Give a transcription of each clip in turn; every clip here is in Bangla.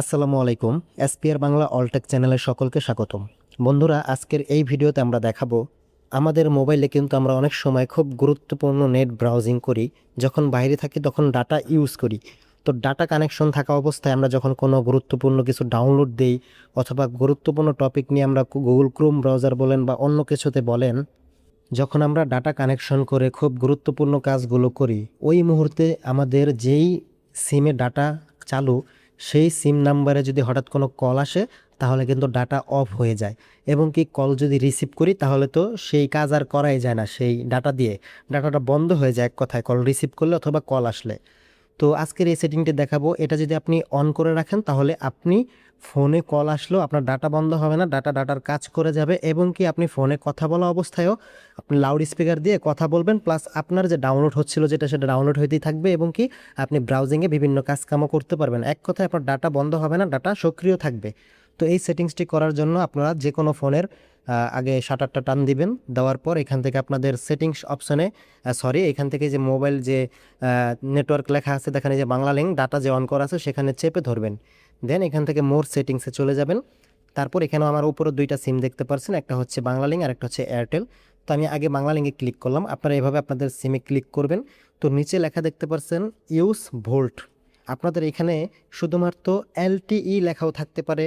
আসসালামু আলাইকুম। এসপিআর বাংলা অলটেক চ্যানেলের সকলকে স্বাগতম। বন্ধুরা, আজকের এই ভিডিওতে আমরা দেখাবো আমাদের মোবাইলে কিন্তু আমরা অনেক সময় খুব গুরুত্বপূর্ণ নেট ব্রাউজিং করি। যখন বাইরে থাকি তখন ডাটা ইউজ করি। তো ডাটা কানেকশন থাকা অবস্থায় আমরা যখন কোনো গুরুত্বপূর্ণ কিছু ডাউনলোড দেই অথবা গুরুত্বপূর্ণ টপিক নিয়ে আমরা গুগল ক্রোম ব্রাউজার বলেন বা অন্য কিছুতে বলেন, যখন আমরা ডাটা কানেকশন করে খুব গুরুত্বপূর্ণ কাজগুলো করি, ওই মুহূর্তে আমাদের যেই সিমে ডাটা চালু, সেই সিম নাম্বারে যদি হঠাৎ কোনো কল আসে তাহলে কিন্তু ডাটা অফ হয়ে যায়। এবং কি কল যদি রিসিভ করি তাহলে তো সেই কাজ আর করাই যায় না, সেই ডাটা দিয়ে ডাটাটা বন্ধ হয়ে যায় এক কথায়, কল রিসিভ করলে অথবা কল আসলে। তো আজকের এই সেটিংটি দেখাবো। এটা যদি আপনি অন করে রাখেন তাহলে আপনি ফোনে কল আসলেও আপনার ডাটা বন্ধ হবে না, ডাটার কাজ করে যাবে। এবং কি আপনি ফোনে কথা বলা অবস্থায়ও আপনি লাউড স্পিকার দিয়ে কথা বলবেন, প্লাস আপনার যে ডাউনলোড হচ্ছিল সেটা ডাউনলোড হইতেই থাকবে। এবং কি আপনি ব্রাউজিংয়ে বিভিন্ন কাজকামও করতে পারবেন। এক কথায় আপনার ডাটা বন্ধ হবে না, ডাটা সক্রিয় থাকবে। তো এই সেটিংসটি করার জন্য আপনারা যে কোনো ফোনের আগে শাটারটা টান দিবেন। দেওয়ার পর এখান থেকে আপনাদের সেটিংস অপশনে এখান থেকে যে মোবাইল যে নেটওয়ার্ক লেখা আছে দেখেন, এই যে বাংলা লিঙ্ক ডাটা যে অন করা আছে সেখানে চেপে ধরবেন। দেন এখান থেকে মোর সেটিংসে চলে যাবেন। তারপর এখানেও আমার উপরে দুইটা সিম দেখতে পাচ্ছেন, একটা হচ্ছে বাংলা লিঙ্ক আর একটা হচ্ছে এয়ারটেল। তো আমি আগে বাংলা লিঙ্কে ক্লিক করলাম, আপনারা এভাবে আপনাদের সিমে ক্লিক করবেন। তো নিচে লেখা দেখতে পাচ্ছেন ইউজ ভোল্ট। আপনাদের এখানে শুধুমাত্র এলটিই লেখাও থাকতে পারে,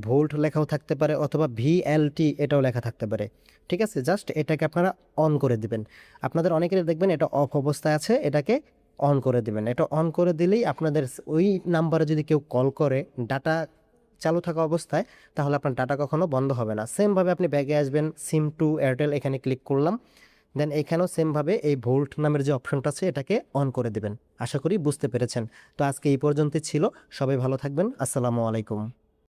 ভোল্ট লেখাও থাকতে পারে, অথবা ভিএলটি এটাও লেখা থাকতে পারে। ঠিক আছে, জাস্ট এটাকে আপনারা অন করে দিবেন। আপনাদের অনেকের দেখবেন এটা অফ অবস্থায় আছে, এটাকে অন করে দিবেন। এটা অন করে দিলেই আপনাদের ওই নাম্বারে যদি কেউ কল করে ডাটা চালু থাকা অবস্থায়, তাহলে আপনার ডাটা কখনো বন্ধ হবে না। সেমভাবে আপনি ব্যাগে আসবেন, সিম টু এয়ারটেল এখানে ক্লিক করলাম। দেন এখানেও সেমভাবে এই ভোল্ট নামের যে অপশনটা আছে এটাকে অন করে দেবেন। আশা করি বুঝতে পেরেছেন। তো আজকে এই পর্যন্তই ছিল। সবাই ভালো থাকবেন। আসসালামু আলাইকুম।